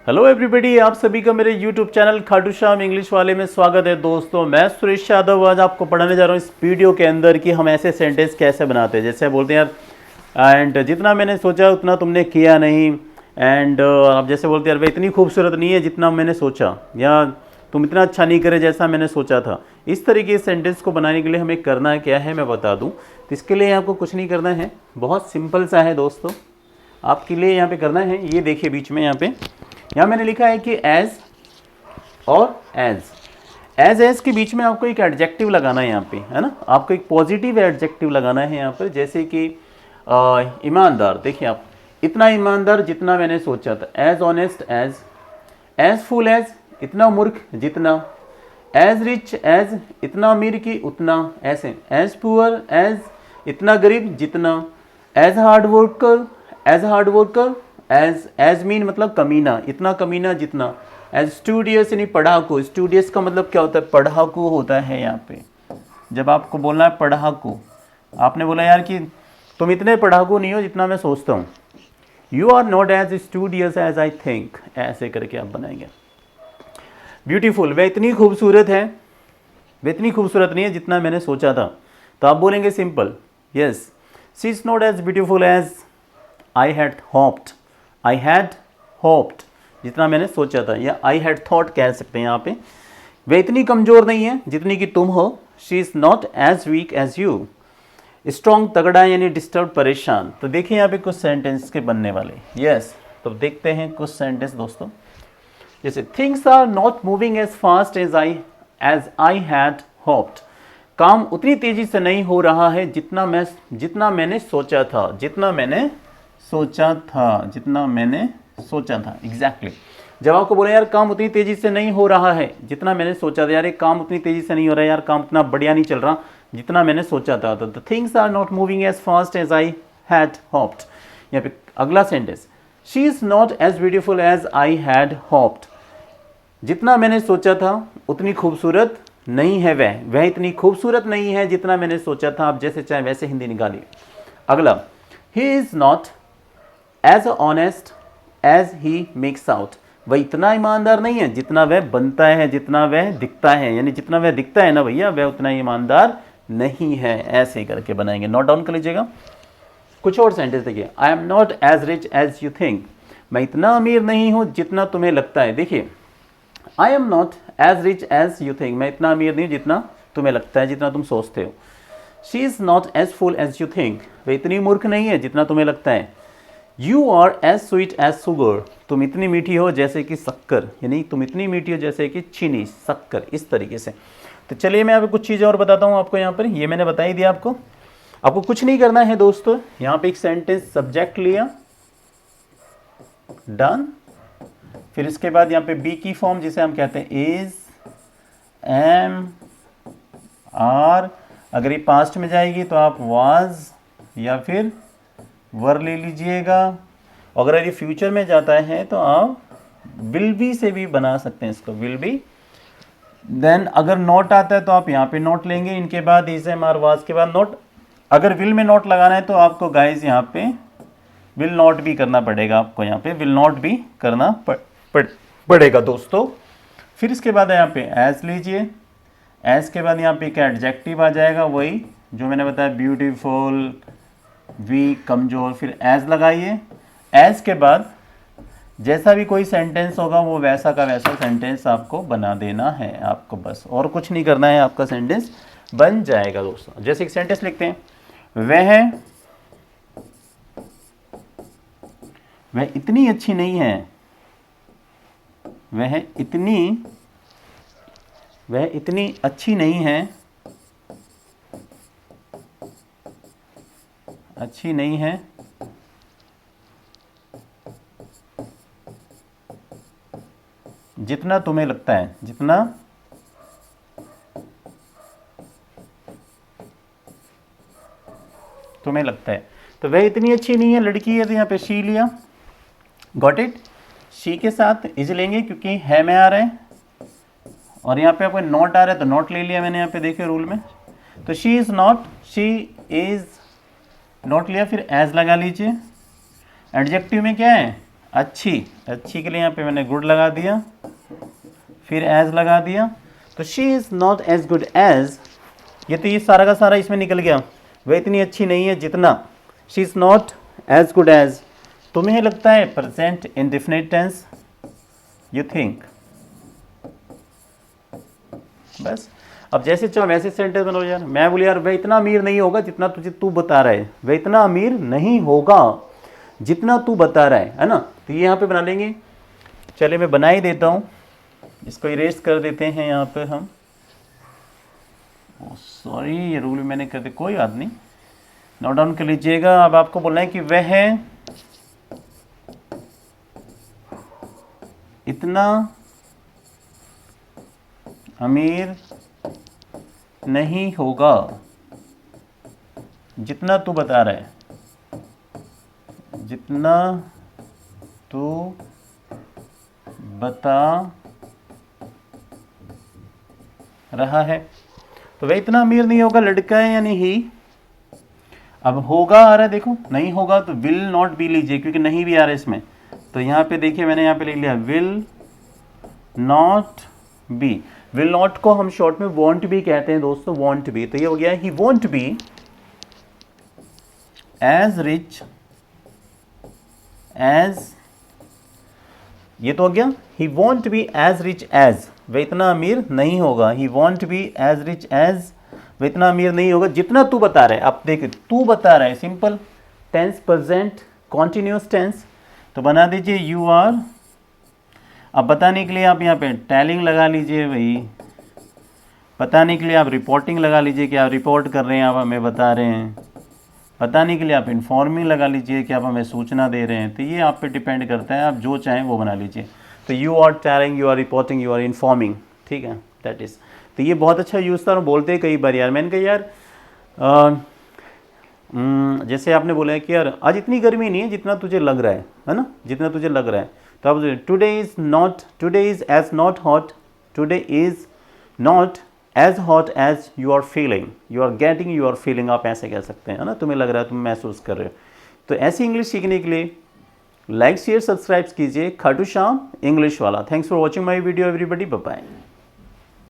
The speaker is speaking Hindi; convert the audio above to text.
हेलो एवरीबॉडी, आप सभी का मेरे YouTube channel Khatu Shyam English वाले में स्वागत है। दोस्तों, मैं सुरेश यादव आज आपको पढ़ाने जा रहा हूँ इस वीडियो के अंदर कि हम ऐसे सेंटेंस कैसे बनाते हैं। जैसे बोलते हैं यार, एंड जितना मैंने सोचा उतना तुमने किया नहीं। एंड आप जैसे बोलते हैं यार, वे इतनी खूबसूरत नहीं है जितना मैंने सोचा, या तुम इतना अच्छा नहीं करे जैसा मैंने सोचा था। इस तरीके से सेंटेंस को बनाने के लिए हमें करना क्या है मैं बता दूँ। तो इसके लिए आपको कुछ नहीं करना है, बहुत सिंपल सा है दोस्तों। आपके लिए यहाँ पे करना है, ये देखिए बीच में यहाँ मैंने लिखा है कि एज और एज के बीच में आपको एक एडजेक्टिव लगाना है यहाँ पे, है ना। आपको एक पॉजिटिव एडजेक्टिव लगाना है यहाँ पर। जैसे कि ईमानदार, देखिए आप, इतना ईमानदार जितना मैंने सोचा था। As honest as fool as, इतना मूर्ख जितना। एज रिच एज, इतना अमीर की उतना, ऐसे। एज पुअर एज, इतना गरीब जितना। As hard worker as mean मतलब कमीना, इतना कमीना जितना। एज स्टूडियस यानी पढ़ाकू। स्टूडियस का मतलब क्या होता है? पढ़ाकू होता है यहाँ पे। जब आपको बोलना है पढ़ाकू, आपने बोला यार कि तुम इतने पढ़ाकू नहीं हो जितना मैं सोचता हूँ। You are not as studious as I think, ऐसे करके आप बनाएंगे। ब्यूटीफुल, वह इतनी खूबसूरत है, वह इतनी खूबसूरत नहीं है जितना मैंने सोचा था। तो आप बोलेंगे simple, yes she is not as beautiful as I had hoped, जितना मैंने सोचा था, या आई हैड थॉट कह सकते हैं यहाँ पे। वह इतनी कमज़ोर नहीं है जितनी कि तुम हो। She is not as weak as you. Strong तगड़ा यानी डिस्टर्ब परेशान। तो देखिए यहाँ पे कुछ सेंटेंस के बनने वाले। यस, तो देखते हैं कुछ सेंटेंस दोस्तों। जैसे things are not moving as fast as I had hoped. काम उतनी तेज़ी से नहीं हो रहा है जितना मैंने सोचा था, जितना मैंने सोचा था। एग्जैक्टली। जब आपको बोले यार काम उतनी तेज़ी से नहीं हो रहा है जितना मैंने सोचा था, यार ये काम उतनी तेज़ी से नहीं हो रहा है, यार काम उतना बढ़िया नहीं चल रहा जितना मैंने सोचा था। तो the things are not moving as fast as I had hoped. यहाँ पे अगला sentence, she is not as beautiful as I had hoped. जितना मैंने सोचा था उतनी खूबसूरत नहीं है वह इतनी खूबसूरत नहीं है जितना मैंने सोचा था। आप जैसे चाहे वैसे हिंदी निकालिए। अगला, he is not as honest as he makes out. वह इतना ईमानदार नहीं है जितना वह बनता है, जितना वह दिखता है। यानी जितना वह दिखता है ना भैया, वह उतना ईमानदार नहीं है। ऐसे करके बनाएंगे, नोट डाउन कर लीजिएगा। कुछ और सेंटेंस देखिए, I am not as rich as you think. मैं इतना अमीर नहीं हूँ जितना तुम्हें लगता है। देखिए, I am not as rich as you think, मैं इतना अमीर नहीं हूँ जितना तुम्हें लगता है, जितना तुम सोचते हो। She is not as fool as you think, वह इतनी मूर्ख नहीं है जितना तुम्हें लगता है। You are as sweet as sugar, तुम इतनी मीठी हो जैसे कि शक्कर, यानी तुम इतनी मीठी हो जैसे कि चीनी, शक्कर, इस तरीके से। तो चलिए मैं यहाँ पे कुछ चीज़ें और बताता हूँ आपको। यहाँ पर ये मैंने बता ही दिया आपको कुछ नहीं करना है दोस्तों। यहाँ पे एक सेंटेंस सब्जेक्ट लिया, डन। फिर इसके बाद यहाँ पे बी की फॉर्म जिसे हम कहते हैं इज, एम, आर। अगर ये पास्ट में जाएगी तो आप वाज या फिर वर ले लीजिएगा। अगर ये फ्यूचर में जाता है तो आप विल बी से भी बना सकते हैं इसको, विल बी। देन अगर नॉट आता है तो आप यहाँ पे नॉट लेंगे, इनके बाद इज, एम, आर, वाज के बाद नॉट। अगर विल में नॉट लगाना है तो आपको गाइज यहाँ पे विल नॉट भी करना पड़ेगा। आपको यहाँ पे विल नॉट भी करना पड़ेगा दोस्तों। फिर इसके बाद यहाँ पे एज लीजिए। एज के बाद यहाँ पे एक एडजेक्टिव आ जाएगा, वही जो मैंने बताया, ब्यूटीफुल, वीक, कमजोर। फिर एज लगाइए। एज के बाद जैसा भी कोई सेंटेंस होगा वो वैसा का वैसा सेंटेंस आपको बना देना है। आपको बस और कुछ नहीं करना है, आपका सेंटेंस बन जाएगा दोस्तों। जैसे एक सेंटेंस लिखते हैं, वह इतनी अच्छी नहीं है, वह इतनी अच्छी नहीं है जितना तुम्हें लगता है, जितना तुम्हें लगता है। तो वह इतनी अच्छी नहीं है, लड़की है, तो यहाँ पे शी लिया, गॉट इट। शी के साथ इज लेंगे क्योंकि है में आ रहा है, और यहाँ पे आपको नॉट आ रहा है तो नॉट ले लिया मैंने यहाँ पे, देखिए रूल में। तो शी इज़ नॉट लिया, फिर एज लगा लीजिए। एडजेक्टिव में क्या है? अच्छी, अच्छी के लिए यहाँ पे मैंने गुड लगा दिया, फिर एज लगा दिया। तो she is not as good as, ये तो ये सारा का सारा इसमें निकल गया, वह इतनी अच्छी नहीं है जितना। She is not as good as, तुम्हें लगता है present indefinite tense, you think. बस अब जैसे चाहो वैसे सेंटेंस बनाओ यार। मैं बोली यार वह इतना अमीर नहीं होगा जितना तुझे तू बता रहा है, वह इतना अमीर नहीं होगा जितना तू बता रहा है ना। तो ये यहाँ पे बना लेंगे। चलिए मैं बना ही देता हूँ, इसको इरेज कर देते हैं यहाँ पे हम। सॉरी ये रूल मैंने कर दिया, कोई बात नहीं, नोट डाउन कर लीजिएगा। अब आपको बोलना है कि वह इतना अमीर नहीं होगा जितना तू बता रहा है, जितना तू बता रहा है। तो वह इतना अमीर नहीं होगा, लड़का है यानी ही। अब होगा आ रहा है, देखो नहीं होगा तो विल नॉट बी लीजिए, क्योंकि नहीं भी आ रहा है इसमें। तो यहाँ पे देखिए मैंने यहाँ पे लिख लिया will not be. Will not को हम शॉर्ट में वॉन्ट बी कहते हैं दोस्तों, वॉन्ट बी। तो ये हो गया he won't be as rich as, ये तो हो गया he won't be as rich as, वह इतना अमीर नहीं होगा। He won't be as rich as, वह इतना अमीर नहीं होगा जितना तू बता रहा है। अब देख तू बता रहा है, simple tense present continuous tense. तो बना दीजिए यू आर। अब बताने के लिए आप यहाँ पे टेलिंग लगा लीजिए भाई, बताने के लिए आप रिपोर्टिंग लगा लीजिए कि आप रिपोर्ट कर रहे हैं, आप हमें बता रहे हैं। बताने के लिए आप इन्फॉर्मिंग लगा लीजिए कि आप हमें सूचना दे रहे हैं। तो ये आप पे डिपेंड करता है, आप जो चाहें वो बना लीजिए। तो you are telling, you are reporting, you are informing, ठीक है, दैट इज़। तो ये बहुत अच्छा यूज़ था और बोलते हैं कई बार यार। मैंने कहा यार जैसे आपने बोला है कि यार आज इतनी गर्मी नहीं है जितना तुझे लग रहा है ना, जितना तुझे लग रहा है। तो अब today is as not hot, today is not as hot as you are feeling, you are getting, you are feeling, आप ऐसे कह सकते हैं, है ना। तुम्हें लग रहा है, तुम महसूस कर रहे हो। तो ऐसी इंग्लिश सीखने के लिए लाइक शेयर सब्सक्राइब कीजिए खाटू श्याम इंग्लिश वाला। Thanks for watching my video everybody, bye bye.